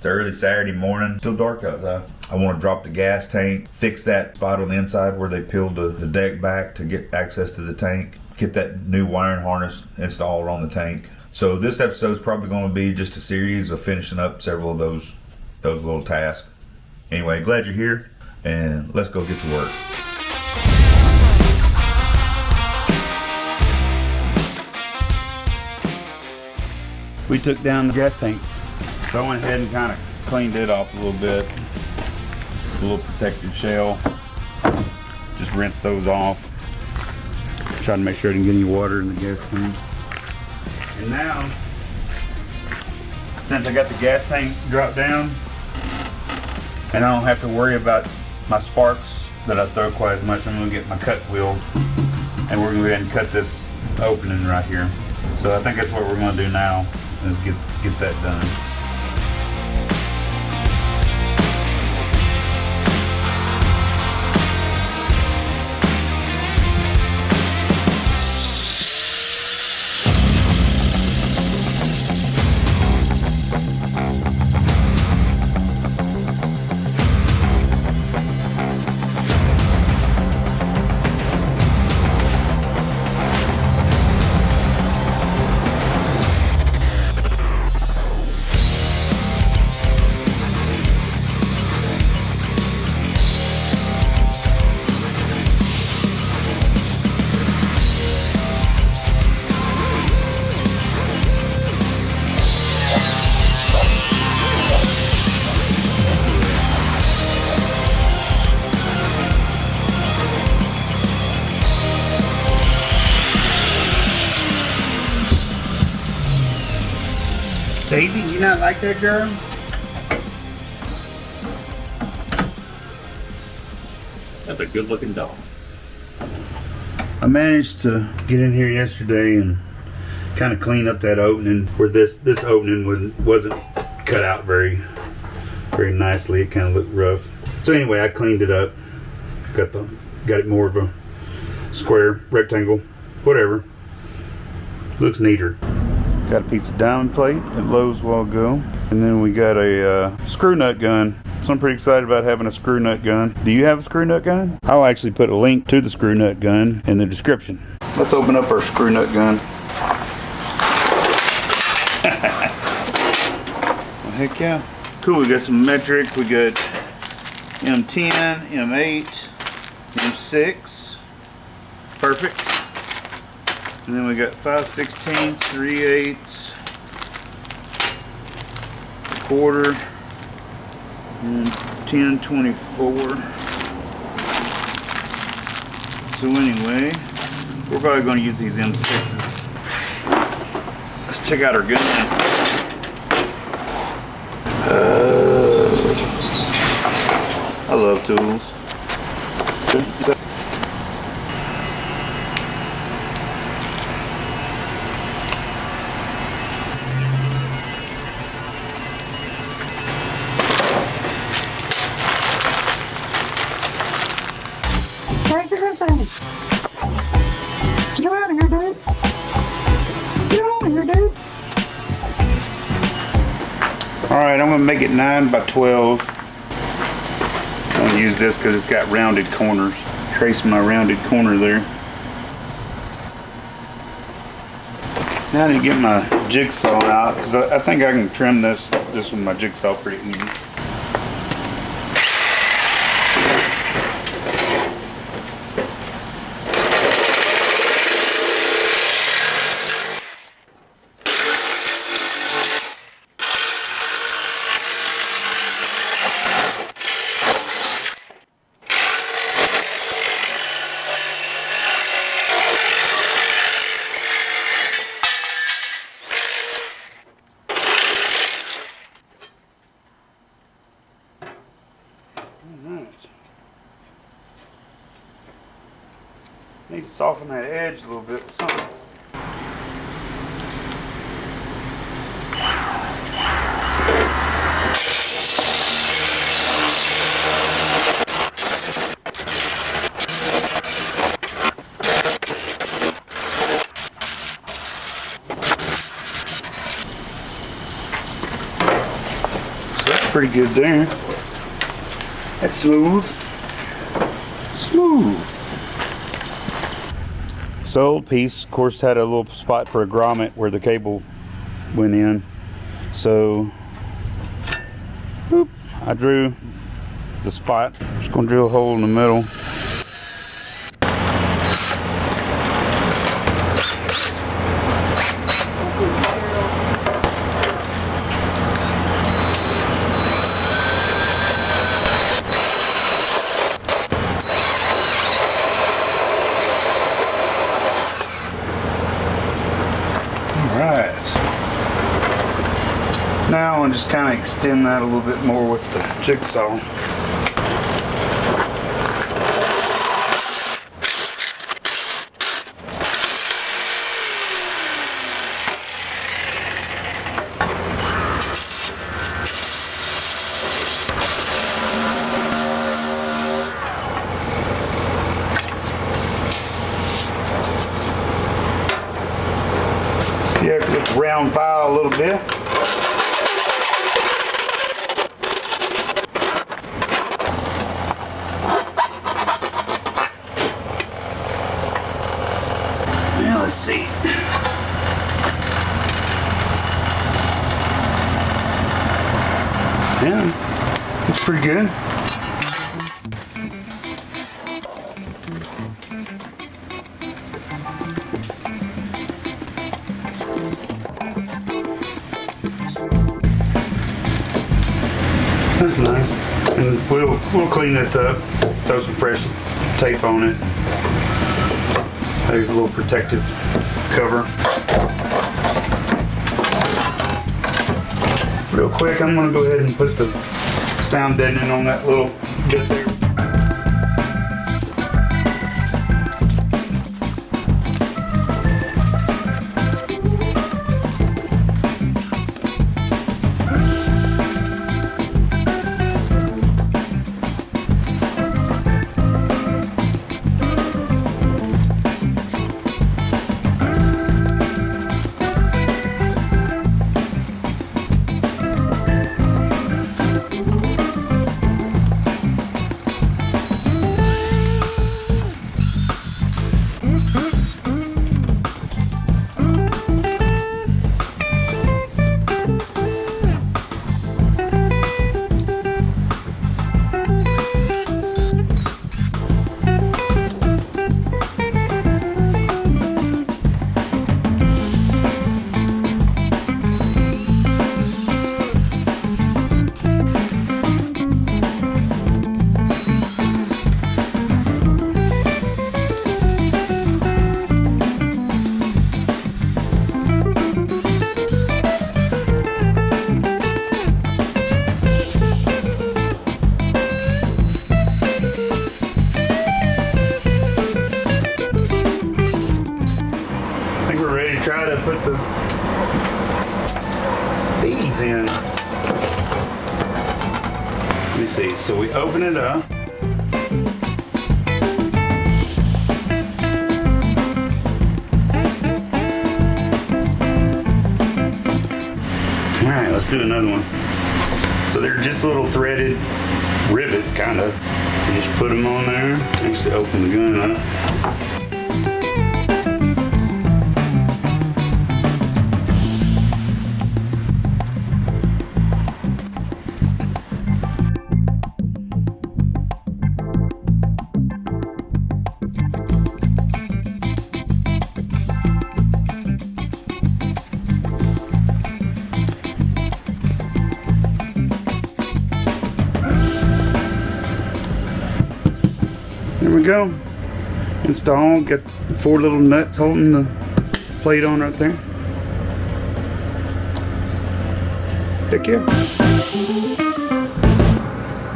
It's early Saturday morning, still dark outside. I want to drop the gas tank, fix that spot on the inside where they peeled the deck back to get access to the tank, get that new wiring harness installed on the tank. So this episode is probably going to be just a series of finishing up several of those little tasks. Anyway, glad you're here, and let's go get to work. We took down the gas tank. So I went ahead and kind of cleaned it off a little bit. A little protective shell. Just rinse those off. Try to make sure I didn't get any water in the gas tank. And now, since I got the gas tank dropped down, and I don't have to worry about my sparks that I throw quite as much, I'm going to get my cut wheel, and we're going to go ahead and cut this opening right here. So I think that's what we're going to do now, is get that done. Daisy, you not like that girl? That's a good looking dog. I managed to get in here yesterday and kind of clean up that opening where this opening wasn't cut out very nicely. It kind of looked rough. So anyway, I cleaned it up. Got it more of a square, rectangle, whatever. Looks neater. Got a piece of diamond plate at Lowe's a while ago. And then we got a screw nut gun. So I'm pretty excited about having a screw nut gun. Do you have a screw nut gun? I'll actually put a link to the screw nut gun in the description. Let's open up our screw nut gun. Well, heck yeah. Cool, we got some metric. We got M10, M8, M6. Perfect. And then we got 5/16, 3/8, quarter, and 10/24. So anyway, we're probably going to use these M6s. Let's check out our gun. I love tools. Get out of here, dude. Get out of here, dude. Alright, I'm going to make it 9 by 12. I'm going to use this because it's got rounded corners. Trace my rounded corner there. Now I need to get my jigsaw out because I think I can trim this with my jigsaw pretty easy. Need to soften that edge a little bit with something. pretty good there. That's smooth. Smooth. This old piece, of course, had a little spot for a grommet where the cable went in. So, boop, I drew the spot. Just gonna drill a hole in the middle. Now I'll just kind of extend that a little bit more with the jigsaw. You have to get the round file a little bit. Let's see. Yeah, looks pretty good. That's nice. And we'll clean this up. Throw some fresh tape on it. There's a little protective cover. Real quick, I'm gonna go ahead and put the sound deadening on that little bit there. Try to put these in. Let me see. So we open it up. All right, let's do another one. So they're just little threaded rivets, kind of. You just put them on there. Actually, open the gun up. There we go. Install. Get 4 little nuts holding the plate on right there. Take care.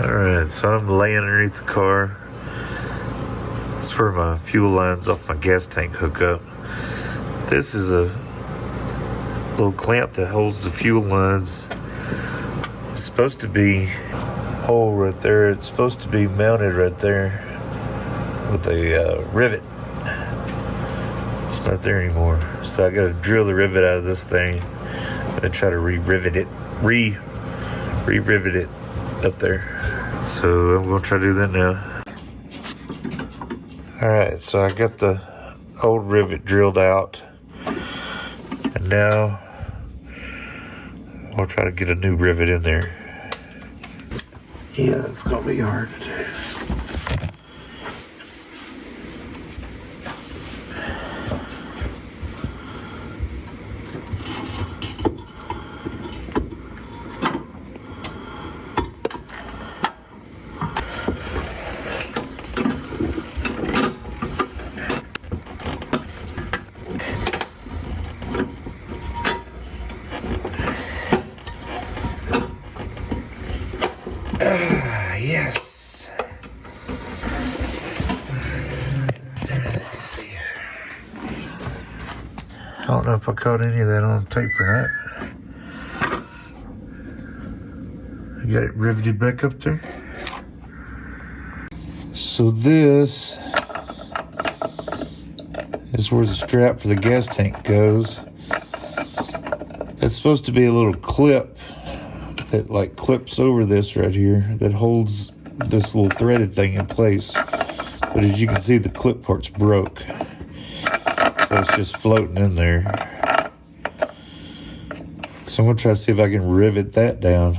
Alright, so I'm laying underneath the car. That's where my fuel lines off my gas tank hook up. This is a little clamp that holds the fuel lines. It's supposed to be a hole right there. It's supposed to be mounted right there with a rivet. It's not there anymore. So I gotta drill the rivet out of this thing and try to re-rivet re-rivet it up there. So I'm gonna try to do that now. Alright, so I got the old rivet drilled out, and now I'll try to get a new rivet in there. Yeah, it's gonna be hard to do. Yes. Let's see. I don't know if I caught any of that on tape or not. I got it riveted back up there. So this is where the strap for the gas tank goes. That's supposed to be a little clip that like clips over this right here that holds this little threaded thing in place. But as you can see, the clip part's broke. So it's just floating in there. So I'm gonna try to see if I can rivet that down.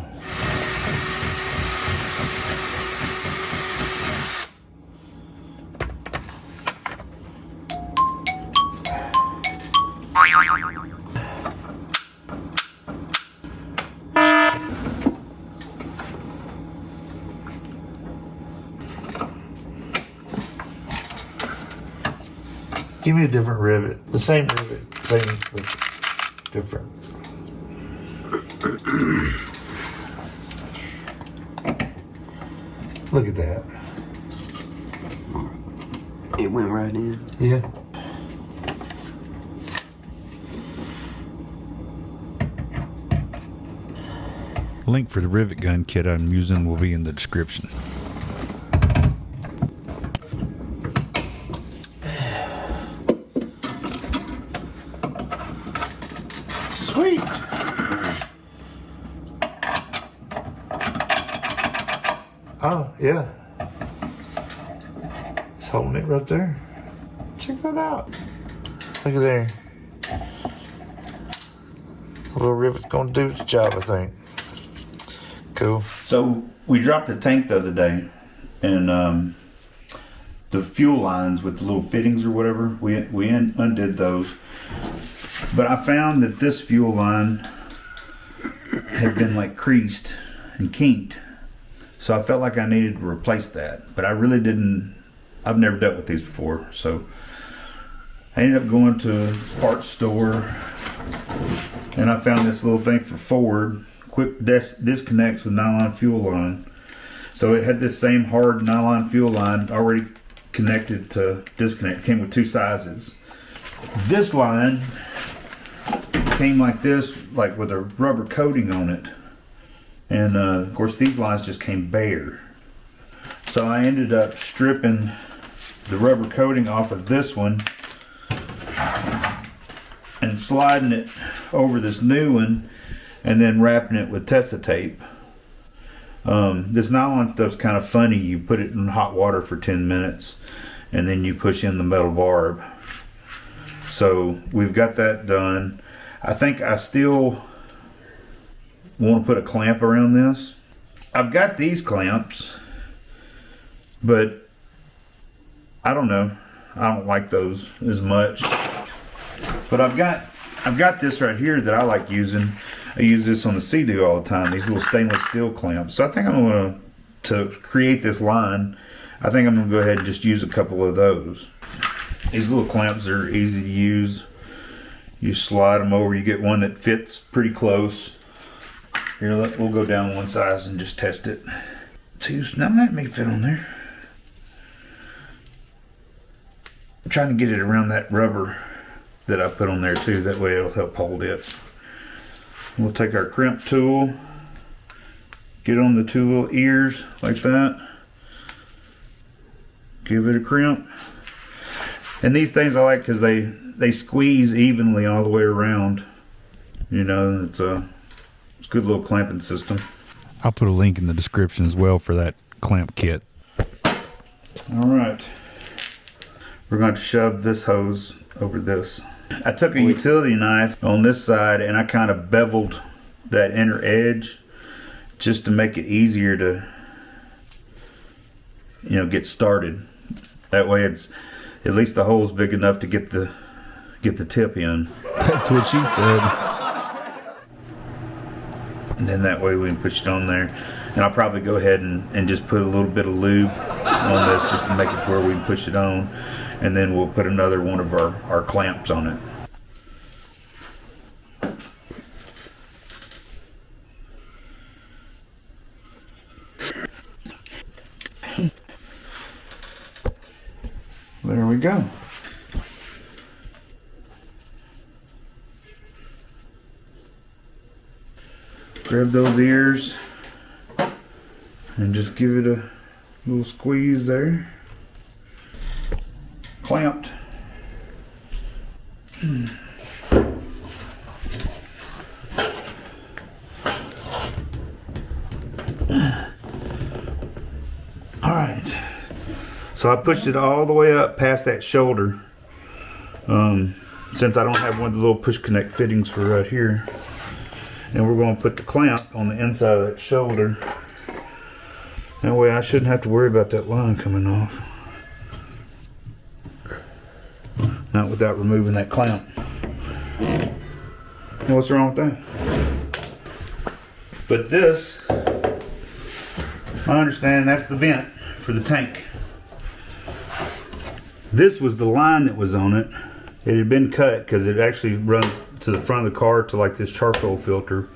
Give me a different rivet. The same rivet thing, but different. Look at that. It went right in. Yeah. Link for the rivet gun kit I'm using will be in the description. Sweet. Oh, yeah. It's holding it right there. Check that out. Look at there. The little rivet's gonna do its job, I think. Cool. So we dropped the tank the other day, and the fuel lines with the little fittings or whatever, we undid those. But I found that this fuel line had been like creased and kinked. So I felt like I needed to replace that. But I really didn't. I've never dealt with these before. So I ended up going to a parts store, and I found this little thing for Ford. Quick disconnects with nylon fuel line. So it had this same hard nylon fuel line already connected to disconnect. It came with two sizes. This line came like this, like with a rubber coating on it. And of course these lines just came bare. So I ended up stripping the rubber coating off of this one and sliding it over this new one, and then wrapping it with Tessa tape. This nylon stuff's kind of funny. You put it in hot water for 10 minutes and then you push in the metal barb. So we've got that done. I think I still want to put a clamp around this. I've got these clamps, but I don't know. I don't like those as much. But I've got this right here that I like using. I use this on the Sea-Doo all the time, these little stainless steel clamps. So I think I'm going to create this line, I think I'm going to go ahead and just use a couple of those. These little clamps are easy to use. You slide them over, you get one that fits pretty close. Here, we'll go down one size and just test it. Now that may fit on there. I'm trying to get it around that rubber that I put on there too, that way it'll help hold it. We'll take our crimp tool, get on the two little ears like that, give it a crimp. And these things I like because they squeeze evenly all the way around. You know, it's a good little clamping system. I'll put a link in the description as well for that clamp kit. All right. We're going to shove this hose over this. I took a utility knife on this side and I kind of beveled that inner edge just to make it easier to, you know, get started. That way it's at least the hole's big enough to get the tip in. That's what she said. And then that way we can push it on there. And I'll probably go ahead and just put a little bit of lube on this just to make it to where we can push it on. And then we'll put another one of our clamps on it. There we go. Grab those ears and just give it a little squeeze there. Clamped. All right. So I pushed it all the way up past that shoulder. Since I don't have one of the little push connect fittings for right here. And we're going to put the clamp on the inside of that shoulder. That way I shouldn't have to worry about that line coming off. Not without removing that clamp. And what's wrong with that? But this, I understand that's the vent for the tank. This was the line that was on it. It had been cut because it actually runs to the front of the car to like this charcoal filter.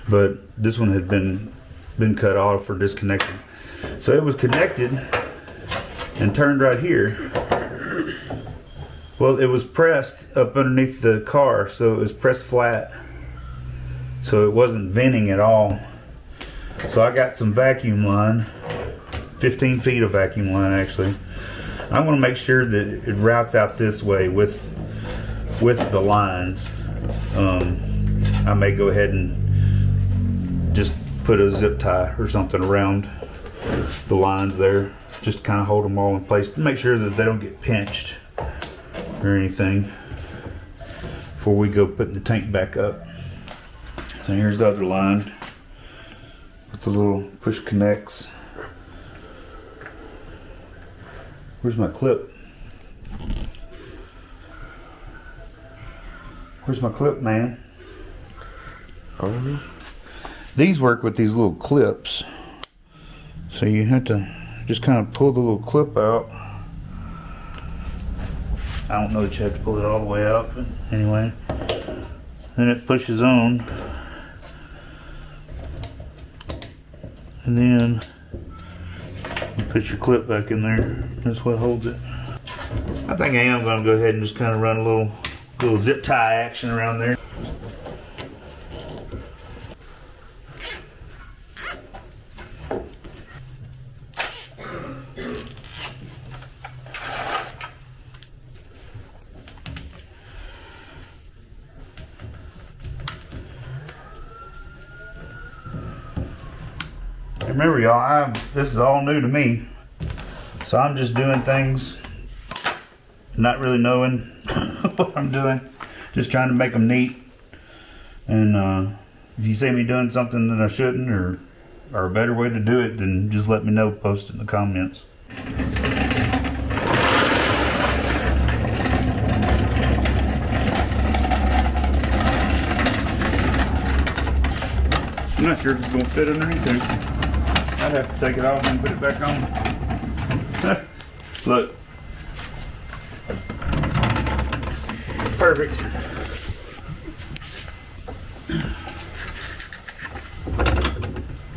But this one had been cut off or disconnected. So it was connected and turned right here. Well, it was pressed up underneath the car, so it was pressed flat. So it wasn't venting at all. So I got some vacuum line, 15 feet of vacuum line actually. I want to make sure that it routes out this way with the lines. I may go ahead and just put a zip tie or something around the lines there, just to kind of hold them all in place to make sure that they don't get pinched or anything before we go putting the tank back up. So here's the other line with the little push connects. Where's my clip? Where's my clip, man? These work with these little clips. So you have to just kind of pull the little clip out. I don't know that you have to pull it all the way out, but anyway. Then it pushes on. And then you put your clip back in there. That's what holds it. I think I am going to go ahead and just kind of run a little zip tie action around there. Remember y'all, this is all new to me, so I'm just doing things not really knowing what I'm doing, just trying to make them neat. And if you see me doing something that I shouldn't, or a better way to do it, then just let me know, post it in the comments. I'm not sure if it's going to fit underneath there. I'd have to take it off and put it back on. Look. Perfect.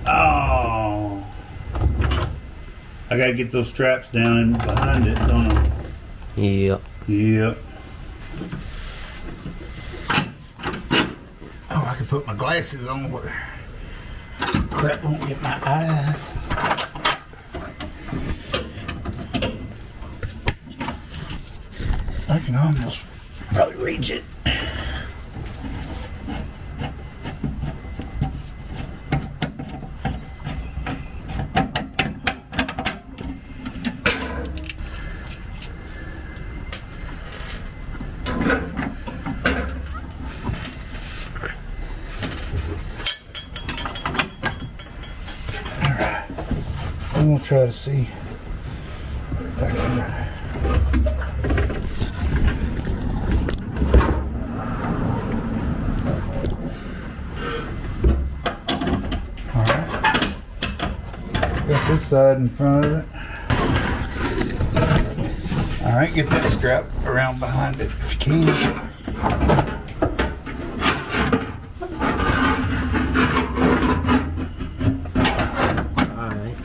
Oh. I gotta get those straps down and behind it, don't I? Yep. Yep. Oh, I can put my glasses on where crap won't hit my eyes. I can almost probably reach it. And we'll try to see if I can. Got this side in front of it. Alright, get that strap around behind it if you can. Alright.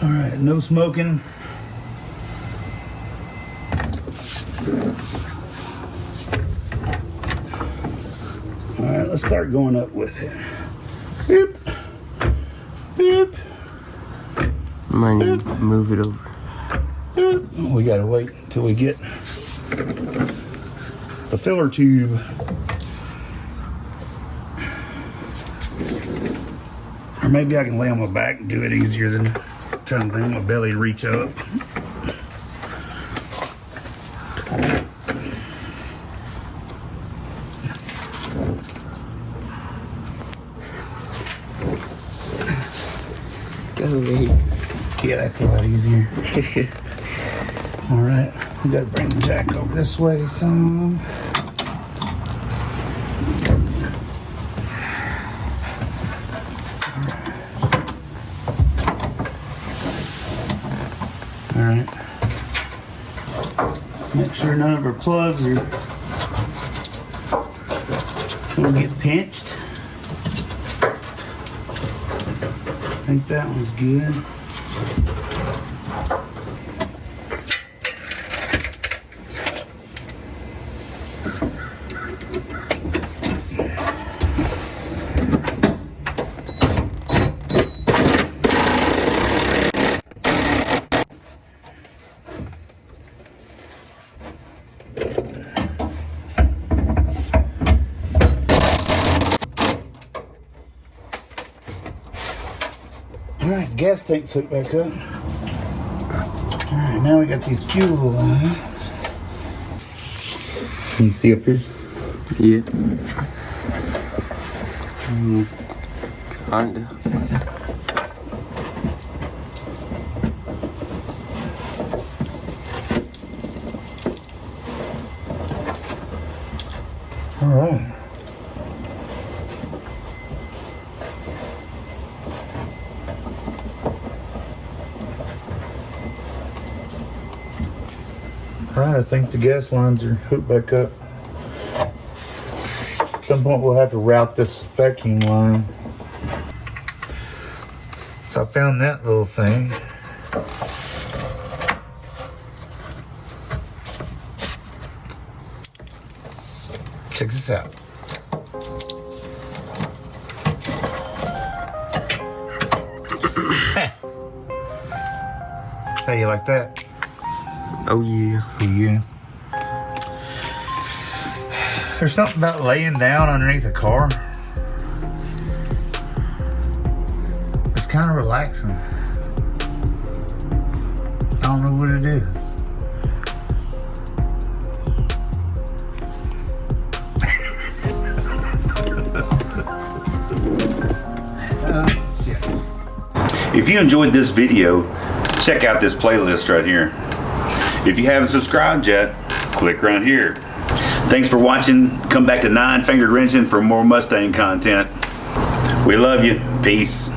Alright, no smoking. Alright, let's start going up with it. Beep. Beep. Might need to move it over. Beep. We gotta wait until we get the filler tube. Or maybe I can lay on my back and do it easier than trying to lay on my belly and reach up. Go, baby. Yeah, that's a lot easier. All right, we gotta bring the jack over this way some. All right. Make sure none of our plugs are gonna get pinched. I think that one's good. Alright, gas tank's hooked back up. Alright, now we got these fuel lines. Can you see up here? Yeah. Kinda. Alright. Alright, I think the gas lines are hooked back up. At some point we'll have to route this vacuum line. So I found that little thing. Check this out. How you like that? Oh, yeah. Yeah. There's something about laying down underneath a car. It's kind of relaxing. I don't know what it is. If you enjoyed this video, check out this playlist right here. If you haven't subscribed yet, click right here. Thanks for watching. Come back to Nine Fingered Wrenching for more Mustang content. We love you. Peace.